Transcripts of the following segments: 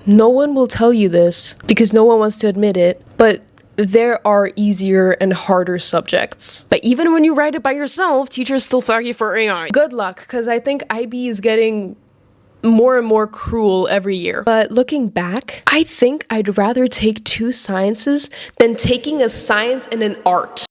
No one will tell you this because no one wants to admit it, but there are easier and harder subjects. But even when you write it by yourself, teachers still flag you for AI. Good luck, because I think IB is getting more and more cruel every year. But looking back, I think I'd rather take 2 sciences than taking a science and an art.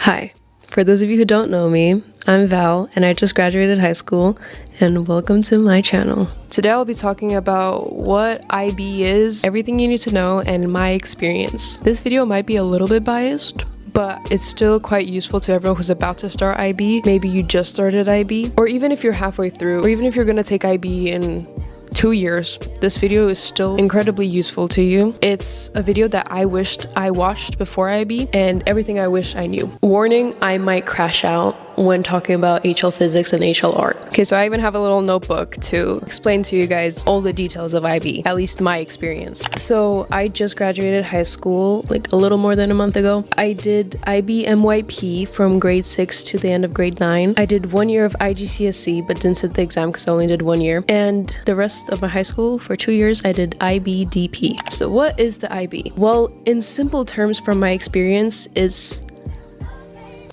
Hi, for those of you who don't know me, I'm Val and I just graduated high school, and welcome to my channel. Today I'll be talking about what IB is, everything you need to know, and my experience. This video might be a little bit biased, but it's still quite useful to everyone who's about to start IB. Maybe you just started IB, or even if you're halfway through, or even if you're gonna take IB in 2 years, this video is still incredibly useful to you. It's a video that I wished I watched before IB and everything I wish I knew. Warning, I might crash out when talking about HL physics and HL art. Okay, so I even have a little notebook to explain to you guys all the details of IB, at least my experience. So I just graduated high school like a little more than a month ago. I did IB MYP from grade 6 to the end of grade 9. I did 1 year of IGCSE but didn't sit the exam because I only did 1 year. And the rest of my high school for 2 years I did IBDP. So what is the IB? Well, in simple terms from my experience, is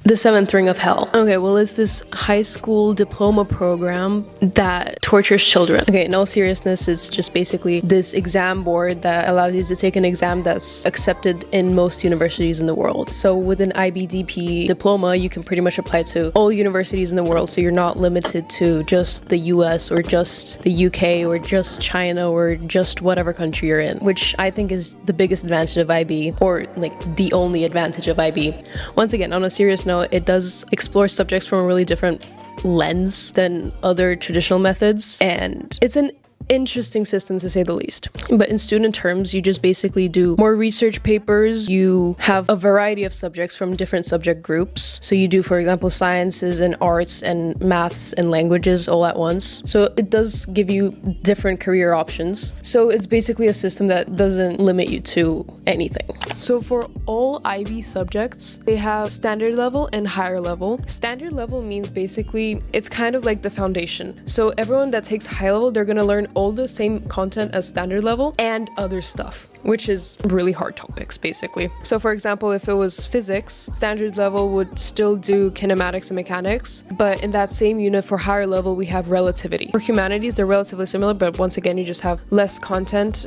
the 7th ring of hell. Okay, well, it's this high school diploma program that tortures children. Okay, in all seriousness, it's just basically this exam board that allows you to take an exam that's accepted in most universities in the world. So with an IBDP diploma, you can pretty much apply to all universities in the world, so you're not limited to just the US or just the UK or just China or just whatever country you're in, which I think is the biggest advantage of IB, or like the only advantage of IB. Once again, on a serious note, it does explore subjects from a really different lens than other traditional methods, and it's an interesting system to say the least. But in student terms, you just basically do more research papers. You have a variety of subjects from different subject groups. So you do, for example, sciences and arts and maths and languages all at once. So it does give you different career options. So it's basically a system that doesn't limit you to anything. So for all IB subjects, they have standard level and higher level. Standard level means basically it's kind of like the foundation. So everyone that takes high level, they're gonna learn all the same content as standard level and other stuff, which is really hard topics basically. So for example, if it was physics, standard level would still do kinematics and mechanics, but in that same unit for higher level we have relativity. For humanities, they're relatively similar, but once again you just have less content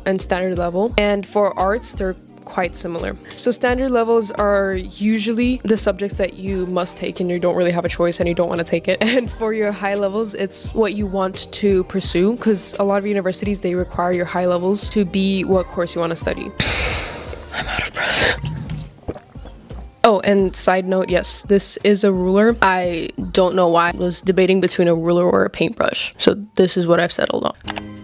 and standard level. And for arts, they're quite similar. So standard levels are usually the subjects that you must take and you don't really have a choice and you don't want to take it. And for your high levels, it's what you want to pursue, because a lot of universities, they require your high levels to be what course you want to study. I'm out of breath. Oh, and side note, yes, this is a ruler. I don't know why I was debating between a ruler or a paintbrush. So this is what I've settled on.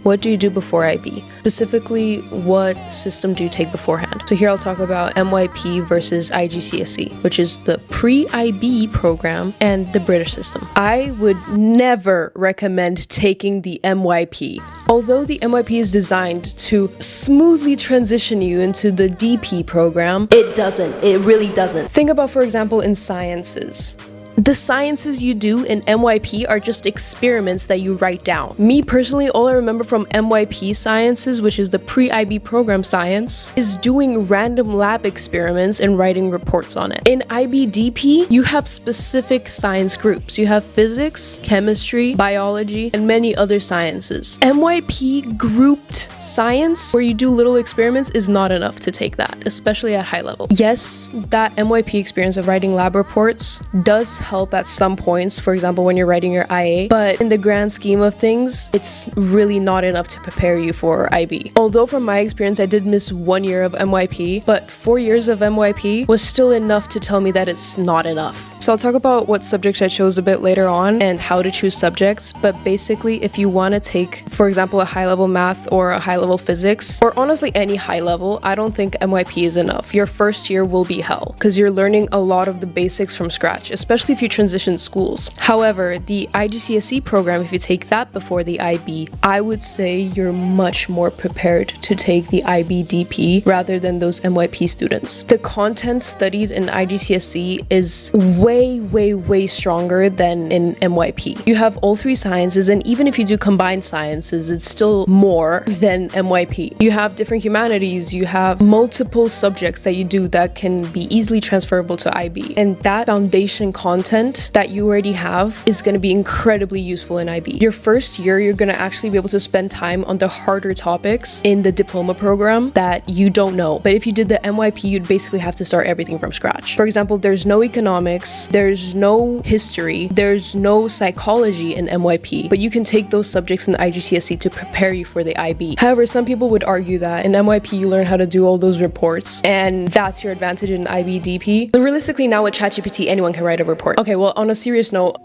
What do you do before IB? Specifically, what system do you take beforehand? So here I'll talk about MYP versus IGCSE, which is the pre-IB program, and the British system. I would never recommend taking the MYP. Although the MYP is designed to smoothly transition you into the DP program, it doesn't. It really doesn't. Think about, for example, in sciences. The sciences you do in MYP are just experiments that you write down. Me personally, all I remember from MYP sciences, which is the pre-IB program science, is doing random lab experiments and writing reports on it. In IBDP, you have specific science groups. You have physics, chemistry, biology, and many other sciences. MYP grouped science, where you do little experiments, is not enough to take that, especially at high level. Yes, that MYP experience of writing lab reports does help at some points, for example when you're writing your IA, but in the grand scheme of things, it's really not enough to prepare you for IB. Although from my experience I did miss 1 year of MYP, but 4 years of MYP was still enough to tell me that it's not enough. So I'll talk about what subjects I chose a bit later on and how to choose subjects, but basically if you want to take, for example, a high-level math or a high-level physics, or honestly any high level, I don't think MYP is enough. Your first year will be hell, because you're learning a lot of the basics from scratch, especially especially if you transition schools. However, the IGCSE program, if you take that before the IB, I would say you're much more prepared to take the IBDP rather than those MYP students. The content studied in IGCSE is way stronger than in MYP. You have all three sciences, and even if you do combined sciences, it's still more than MYP. You have different humanities, you have multiple subjects that you do that can be easily transferable to IB. And that foundation content that you already have is going to be incredibly useful in IB. Your first year, you're going to actually be able to spend time on the harder topics in the diploma program that you don't know. But if you did the MYP, you'd basically have to start everything from scratch. For example, there's no economics, there's no history, there's no psychology in MYP, but you can take those subjects in IGCSE to prepare you for the IB. However, some people would argue that in MYP you learn how to do all those reports, and that's your advantage in IBDP. But realistically, now with ChatGPT, anyone can write a report. Okay, well, on a serious note,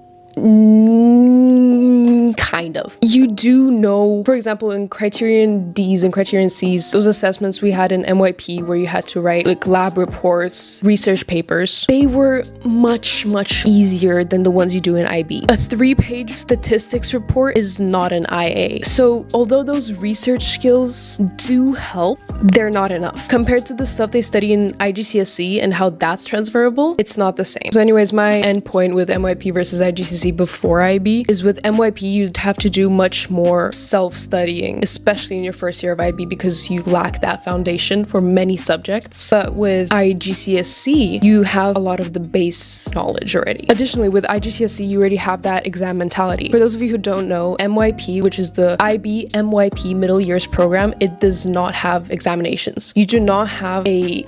kind of. You do know, for example, in Criterion Ds and Criterion Cs, those assessments we had in MYP where you had to write like lab reports, research papers, they were much easier than the ones you do in IB. A 3-page statistics report is not an IA. So although those research skills do help, they're not enough. Compared to the stuff they study in IGCSE and how that's transferable, it's not the same. So anyways, my endpoint with MYP versus IGCSE before IB is with MYP, you'd have to do much more self-studying, especially in your first year of IB because you lack that foundation for many subjects. But with IGCSE, you have a lot of the base knowledge already. Additionally, with IGCSE, you already have that exam mentality. For those of you who don't know, MYP, which is the IB MYP middle years program, it does not have examinations. You do not have a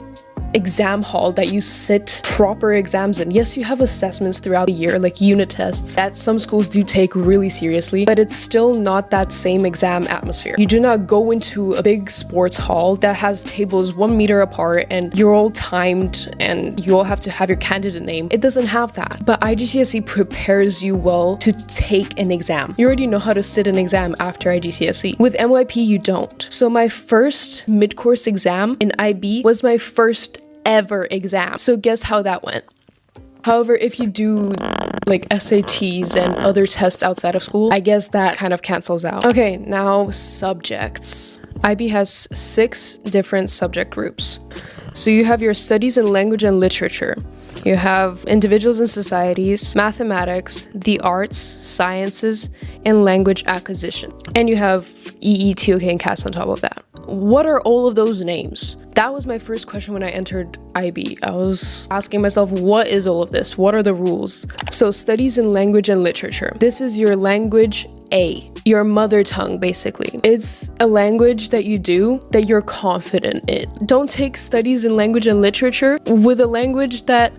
exam hall that you sit proper exams in. Yes, you have assessments throughout the year, like unit tests, that some schools do take really seriously, but it's still not that same exam atmosphere. You do not go into a big sports hall that has tables 1 meter apart and you're all timed and you all have to have your candidate name. It doesn't have that. But IGCSE prepares you well to take an exam. You already know how to sit an exam after IGCSE. With MYP, you don't. So my first mid-course exam in IB was my first ever exam. So guess how that went. However, if you do like SATs and other tests outside of school, I guess that kind of cancels out. Okay, now subjects. IB has 6 different subject groups. So you have your studies in language and literature. You have individuals and societies, mathematics, the arts, sciences, and language acquisition. And you have EE, TOK, and CAS on top of that. What are all of those names? That was my first question when I entered IB. I was asking myself, what is all of this? What are the rules? So studies in language and literature. This is your language A, your mother tongue, basically. It's a language that you do that you're confident in. Don't take studies in language and literature with a language that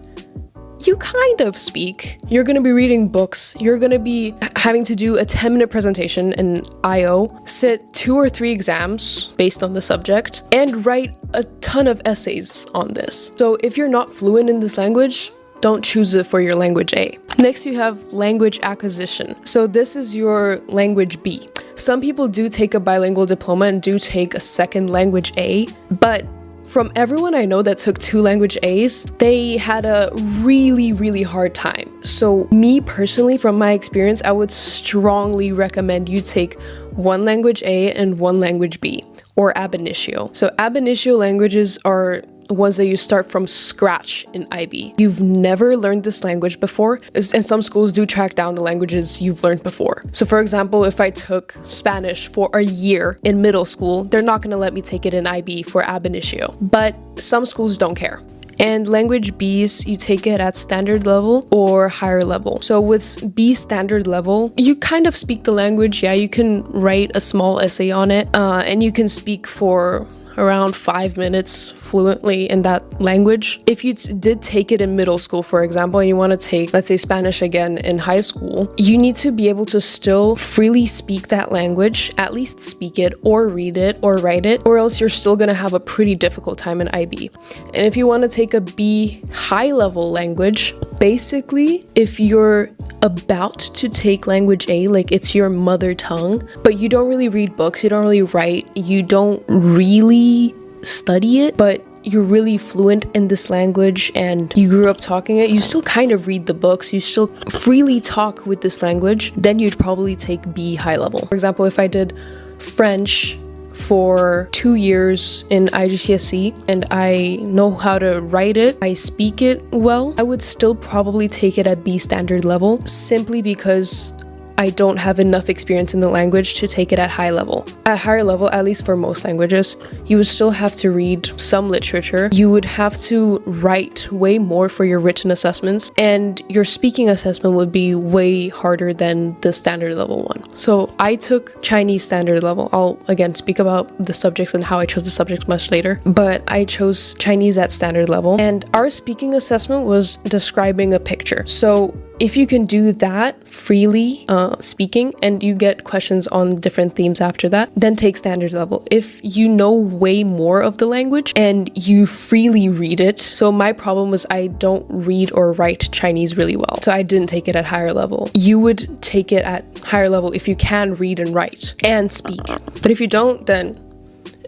you kind of speak. You're going to be reading books. You're going to be having to do a 10-minute presentation in IO, sit 2 or 3 exams based on the subject, and write a ton of essays on this. So if you're not fluent in this language, don't choose it for your language A. Next, you have language acquisition. So this is your language B. Some people do take a bilingual diploma and do take a second language A, but from everyone I know that took 2 language A's, they had a really hard time. So me personally, from my experience, I would strongly recommend you take 1 language A and 1 language B, or ab initio. So ab initio languages are ones that you start from scratch in IB. You've never learned this language before, and some schools do track down the languages you've learned before. So for example, if I took Spanish for a year in middle school, they're not going to let me take it in IB for ab initio. But some schools don't care. And language B's, you take it at standard level or higher level. So with B standard level, you kind of speak the language. Yeah, you can write a small essay on it, and you can speak for around 5 minutes fluently in that language. If you did take it in middle school, for example, and you want to take, let's say, Spanish again in high school, you need to be able to still freely speak that language, at least speak it or read it or write it, or else you're still going to have a pretty difficult time in IB. And if you want to take a B high level language, basically, if you're about to take language A, like it's your mother tongue, but you don't really read books, you don't really write, you don't really study it, but you're really fluent in this language and you grew up talking it, you still kind of read the books, you still freely talk with this language, then you'd probably take B high level. For example, if I did French for 2 years in IGCSE and I know how to write it, I speak it well, I would still probably take it at B standard level, simply because I don't have enough experience in the language to take it at high level. At higher level, at least for most languages, you would still have to read some literature. You would have to write way more for your written assessments, and your speaking assessment would be way harder than the standard level one. So I took Chinese standard level. I'll again speak about the subjects and how I chose the subjects much later, but I chose Chinese at standard level, and our speaking assessment was describing a picture. So if you can do that freely speaking and you get questions on different themes after that, then take standard level. If you know way more of the language and you freely read it, so my problem was I don't read or write Chinese really well, so I didn't take it at higher level. You would take it at higher level if you can read and write and speak, but if you don't, then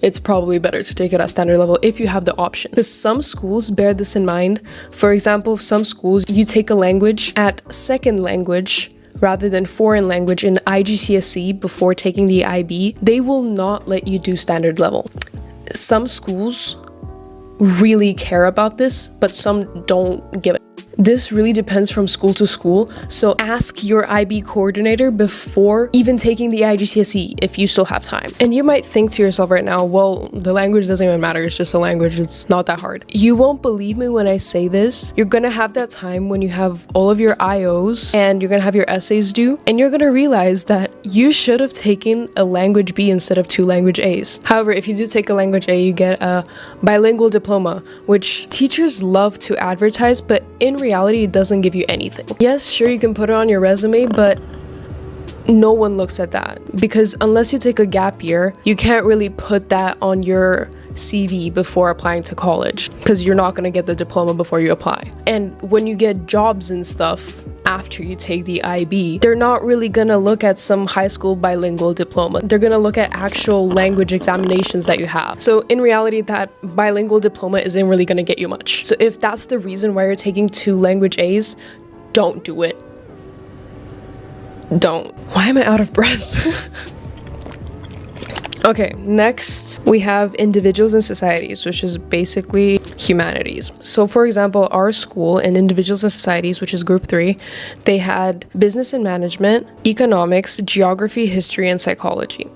it's probably better to take it at standard level if you have the option. Because some schools bear this in mind. For example, some schools, you take a language at second language rather than foreign language in IGCSE before taking the IB, they will not let you do standard level. Some schools really care about this, but some don't give it. This really depends from school to school, so ask your IB coordinator before even taking the IGCSE if you still have time. And you might think to yourself right now, well, the language doesn't even matter, it's just a language, it's not that hard. You won't believe me when I say this. You're gonna have that time when you have all of your IOs and you're gonna have your essays due, and you're gonna realize that you should have taken a language B instead of 2 language A's. However, if you do take a language A, you get a bilingual diploma, which teachers love to advertise, but in reality, it doesn't give you anything. Yes, sure, you can put it on your resume, but no one looks at that, because unless you take a gap year, you can't really put that on your CV before applying to college, because you're not going to get the diploma before you apply. And when you get jobs and stuff after you take the IB, they're not really going to look at some high school bilingual diploma. They're going to look at actual language examinations that you have. So in reality, that bilingual diploma isn't really going to get you much. So if that's the reason why you're taking 2 language A's, don't do it. Don't. Why am I out of breath? Okay, next we have individuals and societies, which is basically humanities. So for example, our school in individuals and societies, which is group 3, they had business and management, economics, geography, history, and psychology.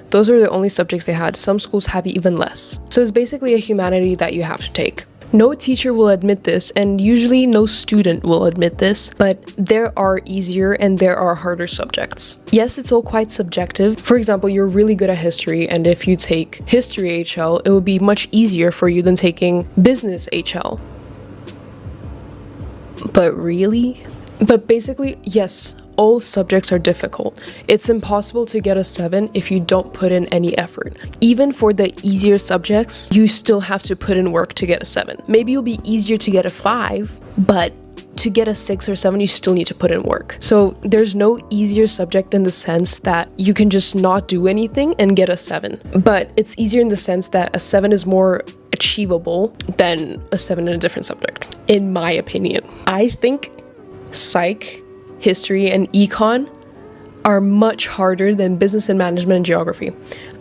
Those are the only subjects they had. Some schools have even less. So it's basically a humanity that you have to take. No teacher will admit this, and usually no student will admit this, but there are easier and there are harder subjects. Yes, it's all quite subjective. For example, you're really good at history, and if you take history HL, it would be much easier for you than taking business HL. But really? But basically, yes, all subjects are difficult. It's impossible to get a 7 if you don't put in any effort. Even for the easier subjects, you still have to put in work to get a 7. Maybe it'll be easier to get a 5, but to get a 6 or 7, you still need to put in work. So there's no easier subject in the sense that you can just not do anything and get a 7. But it's easier in the sense that a 7 is more achievable than a 7 in a different subject, in my opinion. I think psych, history, and econ are much harder than business and management and geography.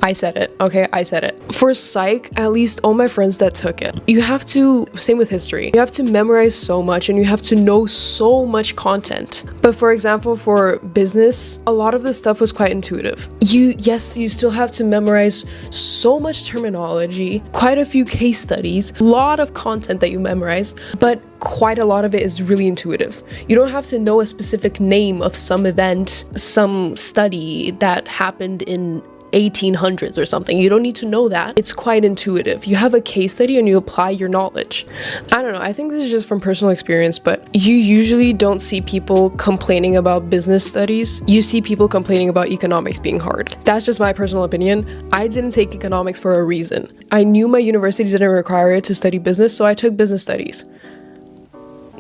I said it, okay? I said it. For psych, at least all my friends that took it, you have to, same with history, you have to memorize so much and you have to know so much content. But for example, for business, a lot of the stuff was quite intuitive. Yes, you still have to memorize so much terminology, quite a few case studies, a lot of content that you memorize, but quite a lot of it is really intuitive. You don't have to know a specific name of some event, some study that happened in 1800s or something. You don't need to know that. It's quite intuitive. You have a case study and you apply your knowledge. I don't know, I think this is just from personal experience, but you usually don't see people complaining about business studies. You see people complaining about economics being hard. That's just my personal opinion. I didn't take economics for a reason. I knew my university didn't require it to study business, so I took business studies.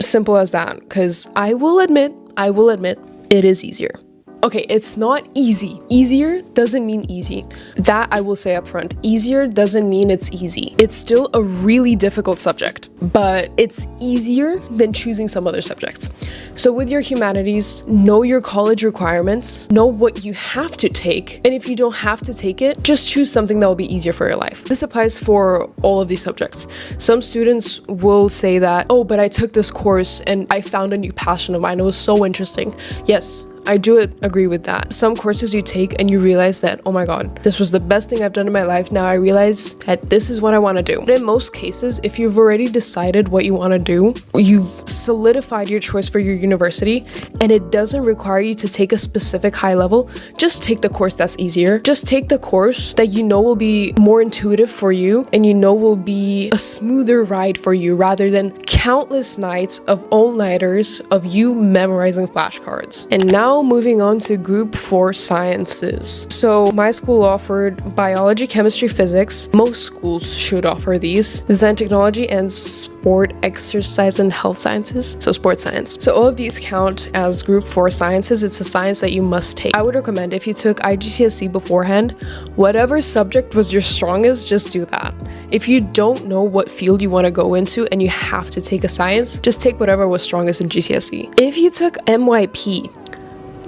Simple as that, because I will admit, it is easier. Okay, it's not easy. Easier doesn't mean easy. That I will say up front. Easier doesn't mean it's easy. It's still a really difficult subject, but it's easier than choosing some other subjects. So with your humanities, know your college requirements, know what you have to take, and if you don't have to take it, just choose something that will be easier for your life. This applies for all of these subjects. Some students will say that, oh, but I took this course and I found a new passion of mine. It was so interesting. Yes, I do agree with that. Some courses you take and you realize that, oh my god, this was the best thing I've done in my life. Now I realize that this is what I want to do. But in most cases, if you've already decided what you want to do, you've solidified your choice for your university, and it doesn't require you to take a specific high level, just take the course that's easier. Just take the course that you know will be more intuitive for you and you know will be a smoother ride for you, rather than countless nights of all-nighters of you memorizing flashcards. And now moving on to group 4 sciences. So my school offered biology, chemistry, physics. Most schools should offer these. Design, technology, and sport, exercise, and health sciences. So sports science. So all of these count as group 4 sciences. It's a science that you must take. I would recommend if you took IGCSE beforehand, whatever subject was your strongest, just do that. If you don't know what field you want to go into and you have to take a science, just take whatever was strongest in GCSE. If you took MYP,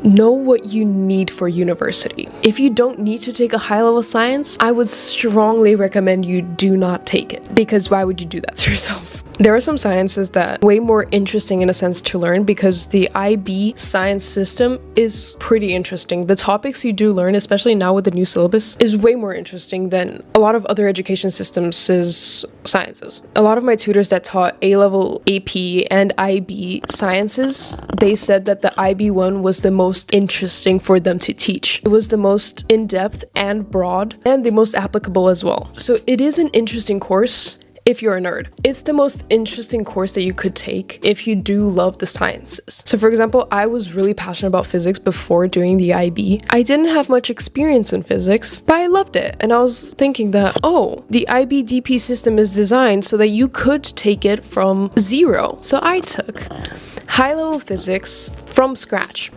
know what you need for university. If you don't need to take a high-level science, I would strongly recommend you do not take it, because why would you do that to yourself? There are some sciences that are way more interesting in a sense to learn, because the IB science system is pretty interesting. The topics you do learn, especially now with the new syllabus, is way more interesting than a lot of other education systems' sciences. A lot of my tutors that taught A-level AP and IB sciences, they said that the IB one was the most interesting for them to teach. It was the most in-depth and broad and the most applicable as well. So it is an interesting course if you're a nerd. It's the most interesting course that you could take if you do love the sciences. So for example, I was really passionate about physics before doing the IB. I didn't have much experience in physics, but I loved it. And I was thinking that, oh, the IBDP system is designed so that you could take it from zero. So I took high-level physics from scratch.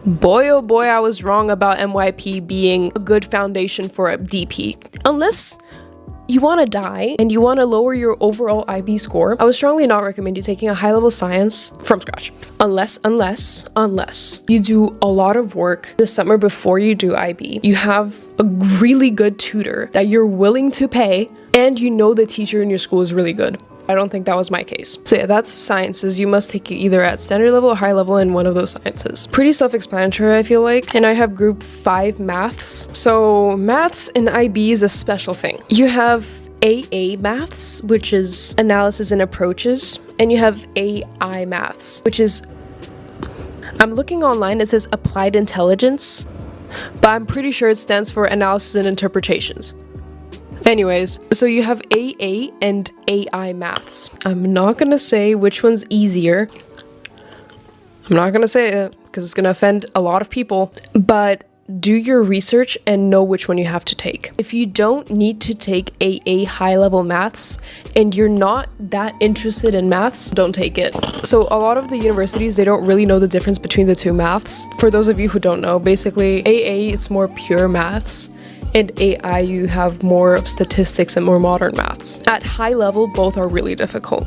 Boy, oh boy, I was wrong about MYP being a good foundation for a DP. Unless you want to die and you want to lower your overall IB score, I would strongly not recommend you taking a high-level science from scratch. Unless you do a lot of work the summer before you do IB, you have a really good tutor that you're willing to pay, and you know the teacher in your school is really good. I don't think that was my case. So yeah, that's sciences. You must take it either at standard level or high level in one of those sciences. Pretty self-explanatory, I feel like. And I have group 5 maths. So maths in IB is a special thing. You have AA maths, which is analysis and approaches, and you have AI maths, which is, I'm looking online, it says applied intelligence, but I'm pretty sure it stands for analysis and interpretations. Anyways, so you have AA and AI maths. I'm not gonna say which one's easier. I'm not gonna say it because it's gonna offend a lot of people, but do your research and know which one you have to take. If you don't need to take AA high-level maths and you're not that interested in maths, don't take it. So a lot of the universities, they don't really know the difference between the two maths. For those of you who don't know, basically AA is more pure maths, and AI, you have more of statistics and more modern maths. At high level, both are really difficult.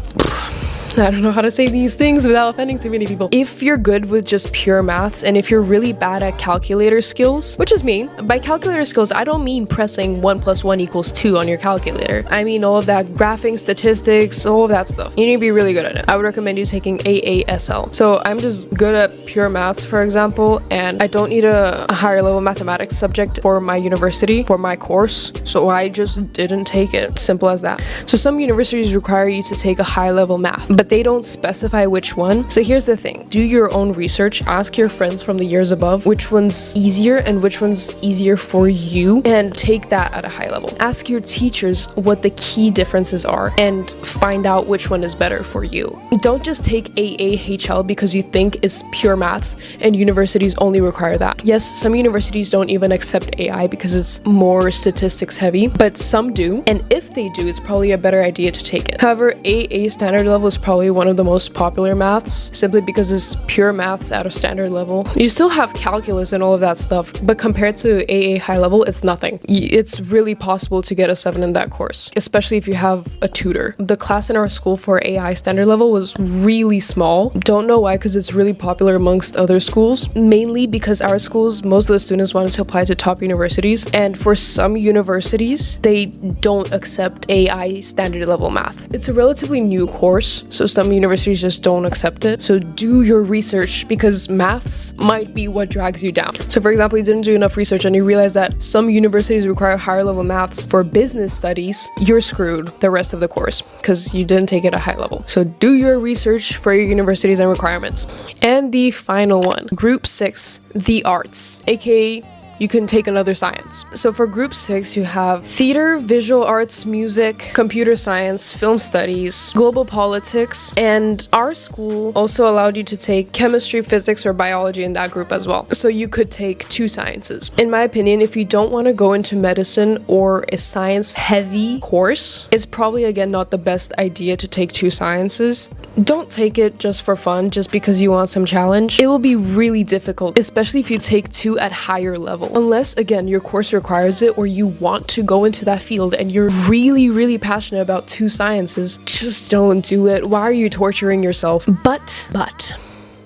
I don't know how to say these things without offending too many people. If you're good with just pure maths, and if you're really bad at calculator skills, which is me, by calculator skills, I don't mean pressing 1 + 1 = 2 on your calculator. I mean all of that graphing, statistics, all of that stuff. You need to be really good at it. I would recommend you taking AASL. So I'm just good at pure maths, for example, and I don't need a higher level mathematics subject for my university, for my course, so I just didn't take it. Simple as that. So some universities require you to take a high level math, but they don't specify which one. So here's the thing, do your own research, ask your friends from the years above which one's easier and which one's easier for you, and take that at a high level. Ask your teachers what the key differences are and find out which one is better for you. Don't just take AAHL because you think it's pure maths and universities only require that. Yes, some universities don't even accept AI because it's more statistics heavy, but some do, and if they do, it's probably a better idea to take it. However, AA standard level is probably probably one of the most popular maths, simply because it's pure maths out of standard level. You still have calculus and all of that stuff, but compared to AA high level, it's nothing. It's really possible to get a 7 in that course, especially if you have a tutor. The class in our school for AI standard level was really small. Don't know why, because it's really popular amongst other schools, mainly because our schools, most of the students wanted to apply to top universities, and for some universities, they don't accept AI standard level math. It's a relatively new course, so some universities just don't accept it. So do your research, because maths might be what drags you down. So for example, you didn't do enough research and you realize that some universities require higher level maths for business studies, you're screwed the rest of the course because you didn't take it at high level. So do your research for your universities and requirements. And the final one, group 6, the arts, aka you can take another science. So for group 6, you have theater, visual arts, music, computer science, film studies, global politics, and our school also allowed you to take chemistry, physics, or biology in that group as well. So you could take 2 sciences. In my opinion, if you don't want to go into medicine or a science-heavy course, it's probably, again, not the best idea to take 2 sciences. Don't take it just for fun, just because you want some challenge. It will be really difficult, especially if you take 2 at higher level. Unless, again, your course requires it or you want to go into that field and you're really passionate about 2 sciences, just don't do it. Why are you torturing yourself? But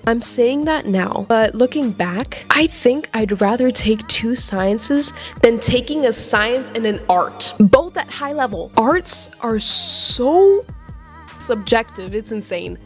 I'm saying that now, but looking back, I think I'd rather take 2 sciences than taking a science and an art, both at high level. Arts are so subjective, it's insane.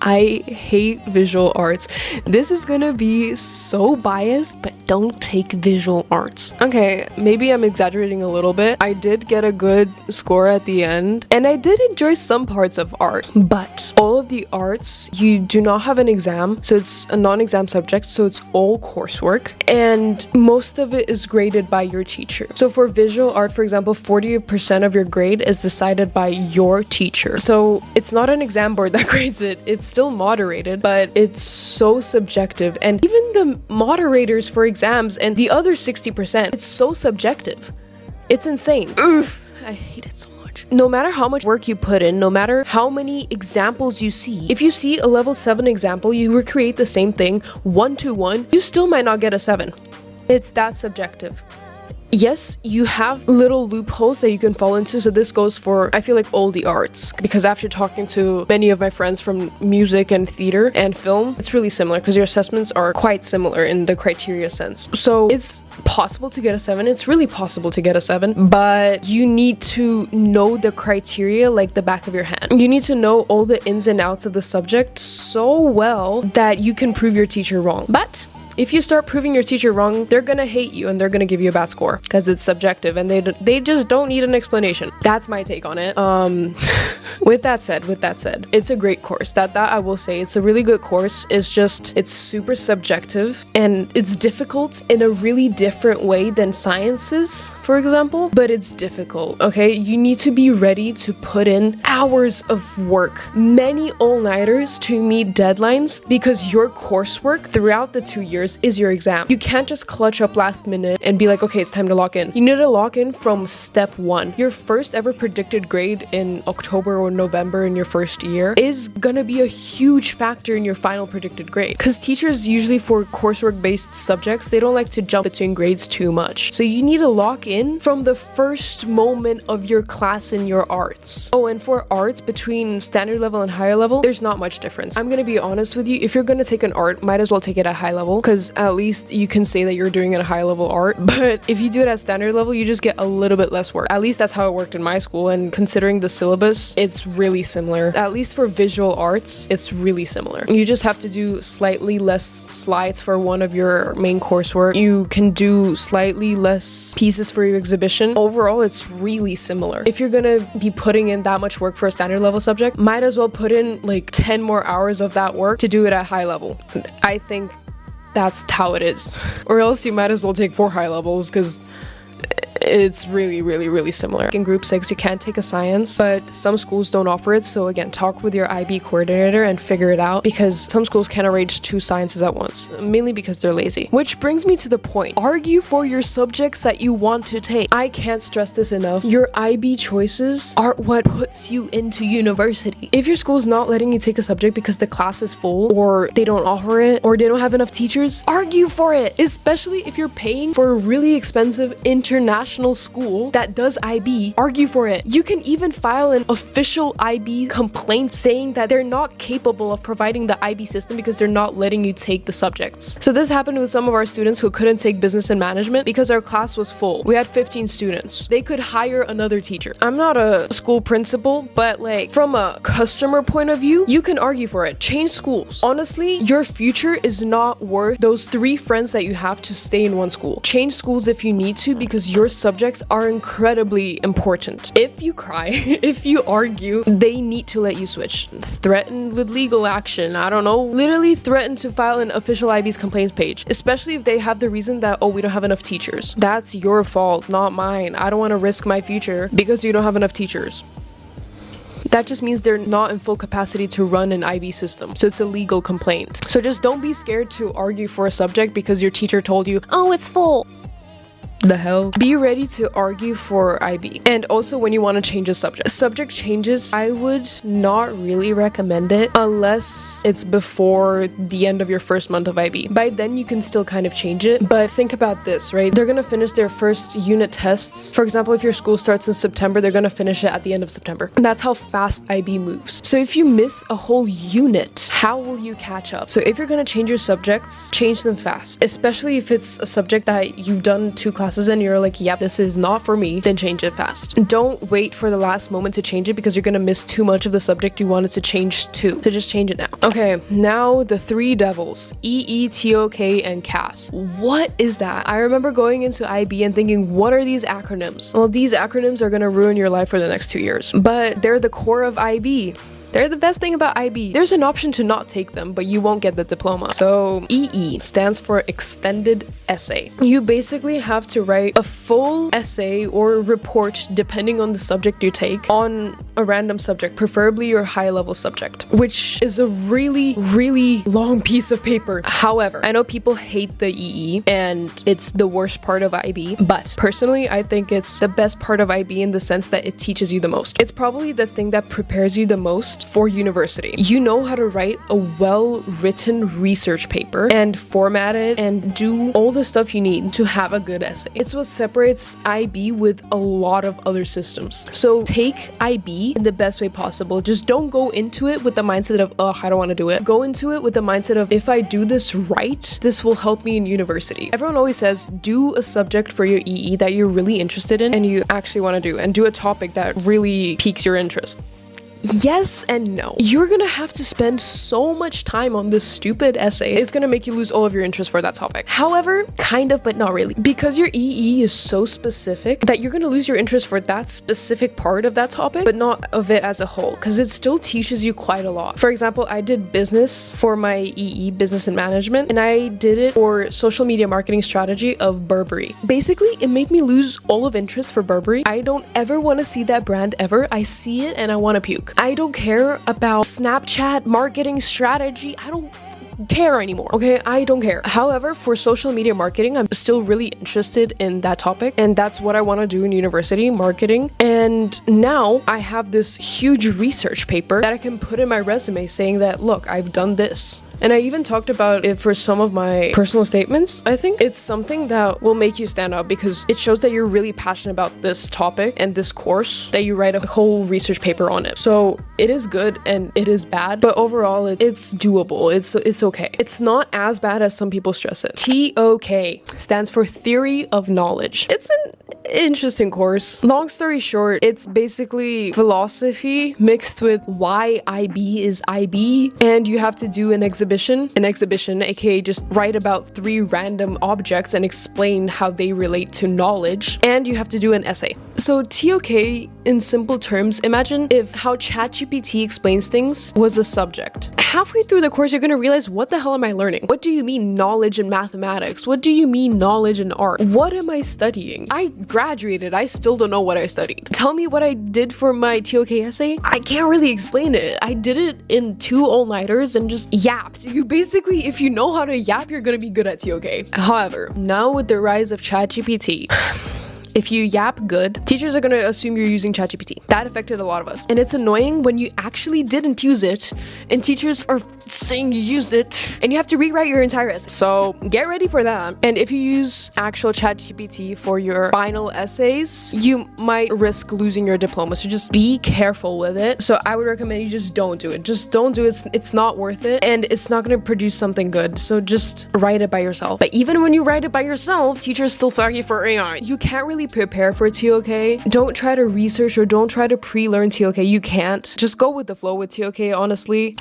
I hate visual arts. This is gonna be so biased, but don't take visual arts. Okay, maybe I'm exaggerating a little bit. I did get a good score at the end, and I did enjoy some parts of art, but all of the arts, you do not have an exam, so it's a non-exam subject, so it's all coursework, and most of it is graded by your teacher. So for visual art, for example, 40% of your grade is decided by your teacher. So it's not an exam board that grades it, it's still moderated, but it's so subjective. And even the moderators for exams and the other 60%, it's so subjective. It's insane. Oof, I hate it so much. No matter how much work you put in, no matter how many examples you see, if you see a level 7 example, you recreate the same thing 1-to-1, you still might not get a 7. It's that subjective. Yes, you have little loopholes that you can fall into, so this goes for, I feel like, all the arts, because after talking to many of my friends from music and theater and film, it's really similar because your assessments are quite similar in the criteria sense. So it's possible to get a 7, it's really possible to get a 7, but you need to know the criteria like the back of your hand. You need to know all the ins and outs of the subject so well that you can prove your teacher wrong. But if you start proving your teacher wrong, they're gonna hate you and they're gonna give you a bad score because it's subjective and they just don't need an explanation. That's my take on it. With that said, it's a great course. That I will say, it's a really good course. It's super subjective and it's difficult in a really different way than sciences, for example, but it's difficult, okay? You need to be ready to put in hours of work, many all-nighters to meet deadlines, because your coursework throughout the 2 years is your exam. You can't just clutch up last minute and be like, okay, it's time to lock in. You need to lock in from step 1. Your first ever predicted grade in October or November in your first year is gonna be a huge factor in your final predicted grade, because teachers usually for coursework based subjects, they don't like to jump between grades too much. So you need to lock in from the first moment of your class in your arts. Oh, and for arts, between standard level and higher level, there's not much difference. I'm gonna be honest with you, if you're gonna take an art, might as well take it at high level, because at least you can say that you're doing it at high level art. But if you do it at standard level, you just get a little bit less work. At least that's how it worked in my school, and considering the syllabus, it's really similar. At least for visual arts, it's really similar. You just have to do slightly less slides for one of your main coursework. You can do slightly less pieces for your exhibition. Overall, it's really similar. If you're gonna be putting in that much work for a standard level subject, might as well put in like 10 more hours of that work to do it at high level. I think that's how it is. Or else you might as well take 4 high levels, because It's really similar. In group 6, you can't take a science, but some schools don't offer it. So again, talk with your IB coordinator and figure it out, because some schools can't arrange 2 sciences at once, mainly because they're lazy. Which brings me to the point. Argue for your subjects that you want to take. I can't stress this enough. Your IB choices are what puts you into university. If your school's not letting you take a subject because the class is full, or they don't offer it, or they don't have enough teachers, argue for it. Especially if you're paying for a really expensive international school that does IB, argue for it. You can even file an official IB complaint saying that they're not capable of providing the IB system because they're not letting you take the subjects. So this happened with some of our students who couldn't take business and management because our class was full. We had 15 students. They could hire another teacher. I'm not a school principal, but like from a customer point of view, you can argue for it. Change schools. Honestly, your future is not worth those 3 friends that you have to stay in one school. Change schools if you need to, because your subjects are incredibly important. If you cry, if you argue, they need to let you switch. Threaten with legal action. I don't know. Literally threaten to file an official IB's complaints page, especially if they have the reason that, oh, we don't have enough teachers. That's your fault, not mine. I don't want to risk my future because you don't have enough teachers. That just means they're not in full capacity to run an IB system. So it's a legal complaint. So just don't be scared to argue for a subject because your teacher told you, oh, it's full. The hell? Be ready to argue for IB. And also when you want to change a subject changes, I would not really recommend it unless it's before the end of your first month of IB. By then you can still kind of change it, but think about this, right? They're gonna finish their first unit tests. For example, if your school starts in September, they're gonna finish it at the end of September. And that's how fast IB moves. So if you miss a whole unit, how will you catch up? So if you're gonna change your subjects, change them fast, especially if it's a subject that you've done 2 classes and you're like, yep, this is not for me, then change it fast. Don't wait for the last moment to change it because you're gonna miss too much of the subject you wanted to change to. So just change it now. Okay, now the 3 devils, EE, TOK, and CAS. What is that? I remember going into IB and thinking, what are these acronyms? Well, these acronyms are gonna ruin your life for the next 2 years, but they're the core of IB. They're the best thing about IB. There's an option to not take them, but you won't get the diploma. So EE stands for extended essay. You basically have to write a full essay or report, depending on the subject you take, on a random subject, preferably your high-level subject, which is a really long piece of paper. However, I know people hate the EE and it's the worst part of IB, but personally, I think it's the best part of IB in the sense that it teaches you the most. It's probably the thing that prepares you the most for university. You know how to write a well-written research paper and format it and do all the stuff you need to have a good essay. It's what separates IB with a lot of other systems. So take IB in the best way possible. Just don't go into it with the mindset of, oh, I don't want to do it. Go into it with the mindset of, if I do this right, this will help me in university. Everyone always says, do a subject for your EE that you're really interested in and you actually want to do, and do a topic that really piques your interest. Yes and no. You're gonna have to spend so much time on this stupid essay. It's gonna make you lose all of your interest for that topic. However, kind of, but not really. Because your EE is so specific that you're gonna lose your interest for that specific part of that topic, but not of it as a whole, because it still teaches you quite a lot. For example, I did business for my EE, business and management, and I did it for social media marketing strategy of Burberry. Basically, it made me lose all of interest for Burberry. I don't ever want to see that brand ever. I see it and I want to puke. I don't care about Snapchat marketing strategy. I don't care anymore. Okay, I don't care. However, for social media marketing, I'm still really interested in that topic, and that's what I want to do in university, marketing. And now I have this huge research paper that I can put in my resume saying that, look, I've done this. And I even talked about it for some of my personal statements. I think it's something that will make you stand out because it shows that you're really passionate about this topic and this course, that you write a whole research paper on it. So it is good and it is bad, but overall it's doable. It's okay. It's not as bad as some people stress it. TOK stands for Theory of Knowledge. It's an interesting course. Long story short, it's basically philosophy mixed with why IB is IB, and you have to do an exhibition, aka just write about 3 random objects and explain how they relate to knowledge, and you have to do an essay. So TOK in simple terms, imagine if how ChatGPT explains things was a subject. Halfway through the course, you're gonna realize, what the hell am I learning? What do you mean knowledge in mathematics? What do you mean knowledge in art? What am I studying? I graduated, I still don't know what I studied. Tell me what I did for my TOK essay. I can't really explain it. I did it in 2 all-nighters and just yapped. You basically, if you know how to yap, you're gonna be good at TOK. However, now with the rise of ChatGPT, if you yap good, teachers are gonna assume you're using ChatGPT. That affected a lot of us. And it's annoying when you actually didn't use it and teachers are saying you used it and you have to rewrite your entire essay. So get ready for that. And if you use actual ChatGPT for your final essays, you might risk losing your diploma. So just be careful with it. So I would recommend you just don't do it. Just don't do it. It's not worth it and it's not gonna produce something good. So just write it by yourself. But even when you write it by yourself, teachers still flag you for AI. You can't really prepare for TOK. Don't try to research or don't try to pre-learn TOK. You can't. Just go with the flow with TOK, honestly.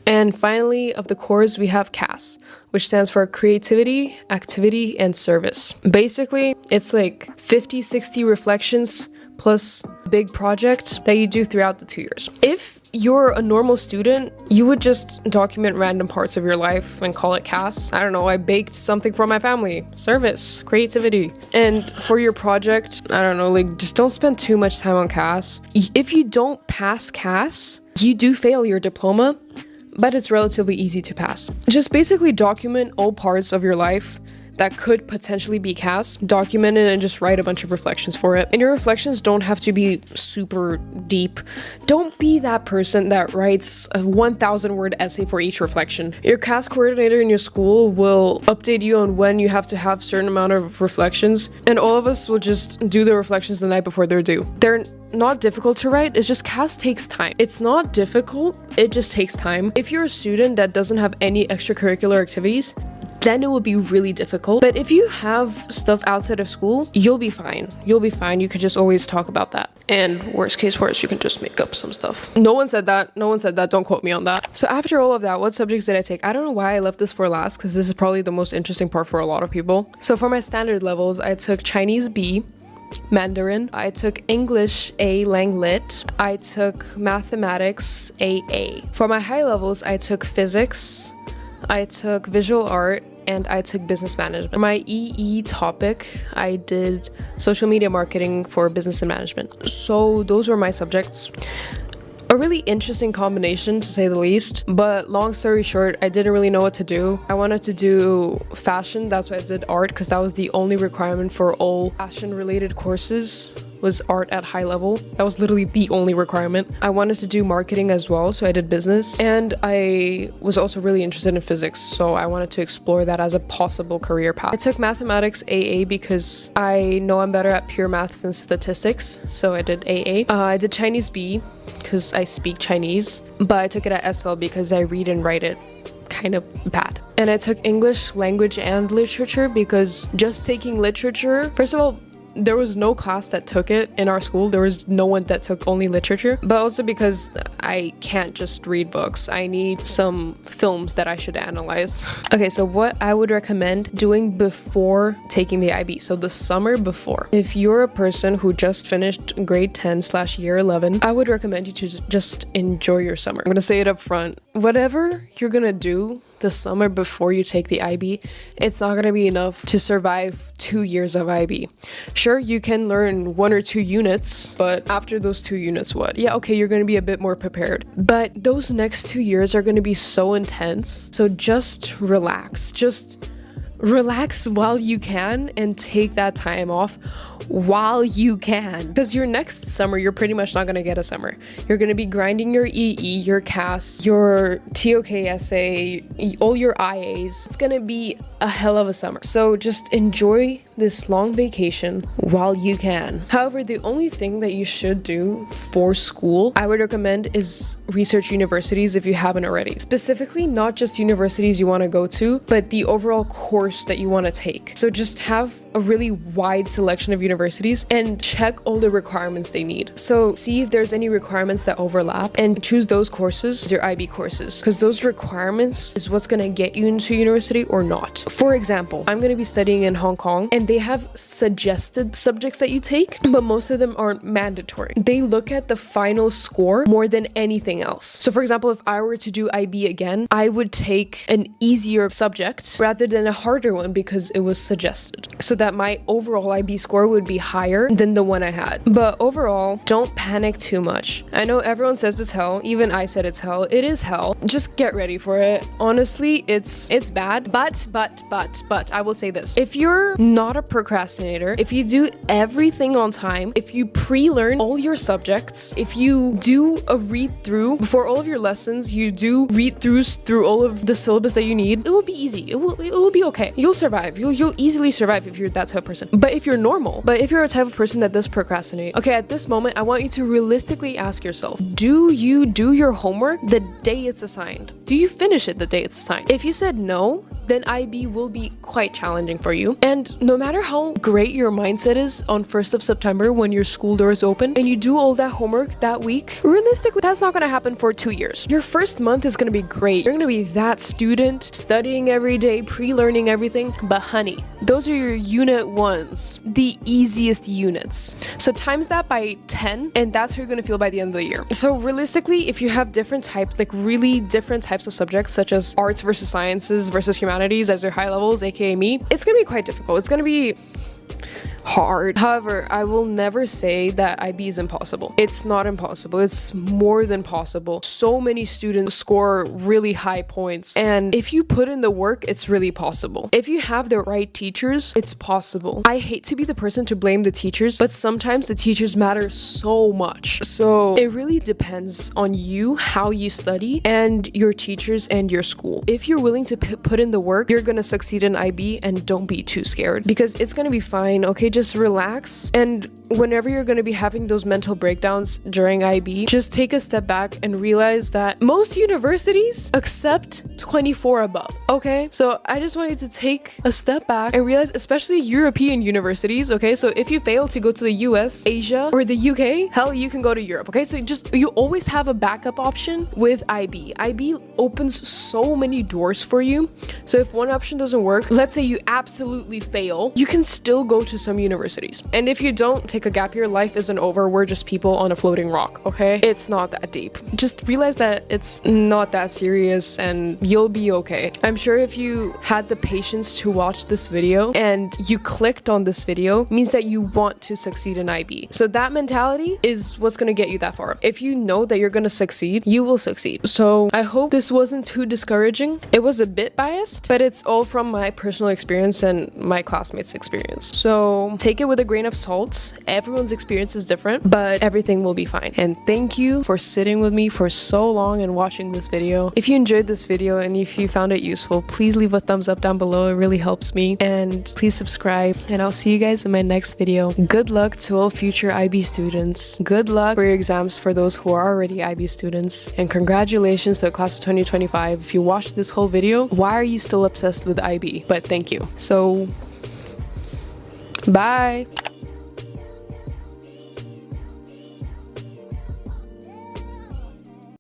And finally, of the course, we have CAS, which stands for Creativity, Activity, and Service. Basically, it's like 50, 60 reflections plus a big project that you do throughout the 2 years. If you're a normal student, you would just document random parts of your life and call it CAS. I don't know, I baked something for my family. Service, creativity. And for your project, I don't know, like just don't spend too much time on CAS. If you don't pass CAS, you do fail your diploma, but it's relatively easy to pass. Just basically document all parts of your life that could potentially be CAS, document it and just write a bunch of reflections for it. And your reflections don't have to be super deep. Don't be that person that writes a 1,000 word essay for each reflection. Your CAS coordinator in your school will update you on when you have to have certain amount of reflections, and all of us will just do the reflections the night before they're due. They're not difficult to write, it's just CAS takes time. It's not difficult, it just takes time. If you're a student that doesn't have any extracurricular activities, then it will be really difficult. But if you have stuff outside of school, you'll be fine. You'll be fine. You could just always talk about that. And worst case worst, you can just make up some stuff. No one said that. No one said that. Don't quote me on that. So after all of that, what subjects did I take? I don't know why I left this for last, because this is probably the most interesting part for a lot of people. So for my standard levels, I took Chinese B, Mandarin, I took English A, Lang Lit, I took Mathematics AA. For my high levels, I took Physics, I took Visual Art, and I took Business Management. For my EE topic, I did Social Media Marketing for Business and Management. So those were my subjects. A really interesting combination, to say the least, but long story short, I didn't really know what to do. I wanted to do fashion, that's why I did art, because that was the only requirement for all fashion related courses, was art at high level. That was literally the only requirement. I wanted to do marketing as well, so I did business, and I was also really interested in physics, so I wanted to explore that as a possible career path. I took Mathematics AA because I know I'm better at pure maths than statistics, so I did AA. I did Chinese B because I speak Chinese, but I took it at SL because I read and write it kind of bad. And I took English, language, and literature because just taking literature, first of all, there was no class that took it in our school. There was no one that took only literature, but also because I can't just read books. I need some films that I should analyze. Okay, so what I would recommend doing before taking the IB, so the summer before. If you're a person who just finished grade 10/year 11, I would recommend you to just enjoy your summer. I'm gonna say it up front. Whatever you're gonna do the summer before you take the IB, it's not gonna be enough to survive 2 years of IB. Sure, you can learn 1 or 2 units, but after those 2 units, what? Yeah, okay, you're gonna be a bit more prepared. But those next 2 years are gonna be so intense, so just relax. Just relax while you can and take that time off while you can, because your next summer you're pretty much not going to get a summer. You're going to be grinding your EE, your CAS, your TOK essay, all your IAs. It's going to be a hell of a summer, so just enjoy this long vacation while you can. However, the only thing that you should do for school, I would recommend, is research universities if you haven't already. Specifically, not just universities you want to go to, but the overall course that you want to take. So just have a really wide selection of universities and check all the requirements they need. So see if there's any requirements that overlap and choose those courses as your IB courses, because those requirements is what's going to get you into university or not. For example, I'm going to be studying in Hong Kong and they have suggested subjects that you take, but most of them aren't mandatory. They look at the final score more than anything else. So for example, if I were to do IB again, I would take an easier subject rather than a harder one because it was suggested, so that my overall IB score would be higher than the one I had. But overall, don't panic too much. I know everyone says it's hell, even I said it's hell. It is hell. Just get ready for it. Honestly, it's bad, but I will say this. If you're not a procrastinator, if you do everything on time, if you pre-learn all your subjects, if you do a read-through before all of your lessons, you do read-throughs through all of the syllabus that you need, it will be easy. It will be okay. You'll survive. You'll easily survive if you're that type of person. But if you're normal, but if you're a type of person that does procrastinate, okay, at this moment, I want you to realistically ask yourself, do you do your homework the day it's assigned? Do you finish it the day it's assigned? If you said no, then IB will be quite challenging for you. And no matter how great your mindset is on 1st of September when your school doors open and you do all that homework that week, realistically, that's not going to happen for 2 years. Your first month is going to be great. You're going to be that student studying every day, pre-learning everything. But honey, those are your unit ones, the easiest units. So times that by 10, and that's how you're going to feel by the end of the year. So realistically, if you have different types, like really different types of subjects, such as arts versus sciences versus humanities as your high levels, aka me, it's going to be quite difficult. It's going to be hard. However, I will never say that IB is impossible. It's not impossible. It's more than possible. So many students score really high points, and if you put in the work, it's really possible. If you have the right teachers, it's possible. I hate to be the person to blame the teachers, but sometimes the teachers matter so much. So it really depends on you, how you study, and your teachers and your school. If you're willing to put in the work, you're gonna succeed in IB, and don't be too scared because it's gonna be fine. Okay, just relax, and whenever you're going to be having those mental breakdowns during IB, just take a step back and realize that most universities accept 24 above. Okay, so I just want you to take a step back and realize, especially European universities, okay, so if you fail to go to the US, Asia, or the UK, hell, you can go to Europe. Okay, so you always have a backup option with IB. IB opens so many doors for you. So if one option doesn't work, let's say you absolutely fail, you can still go to some universities. And if you don't take a gap year, life isn't over. We're just people on a floating rock, okay? It's not that deep. Just realize that it's not that serious and you'll be okay. I'm sure if you had the patience to watch this video and you clicked on this video, means that you want to succeed in IB. So that mentality is what's going to get you that far. If you know that you're going to succeed, you will succeed. So I hope this wasn't too discouraging. It was a bit biased, but it's all from my personal experience and my classmates' experience. So take it with a grain of salt. Everyone's experience is different, but everything will be fine. And thank you for sitting with me for so long and watching this video. If you enjoyed this video and if you found it useful, please leave a thumbs up down below. It really helps me. And please subscribe, and I'll see you guys in my next video. Good luck to all future IB students. Good luck for your exams for those who are already IB students. And congratulations to the class of 2025. If you watched this whole video, why are you still obsessed with IB? But thank you. So bye.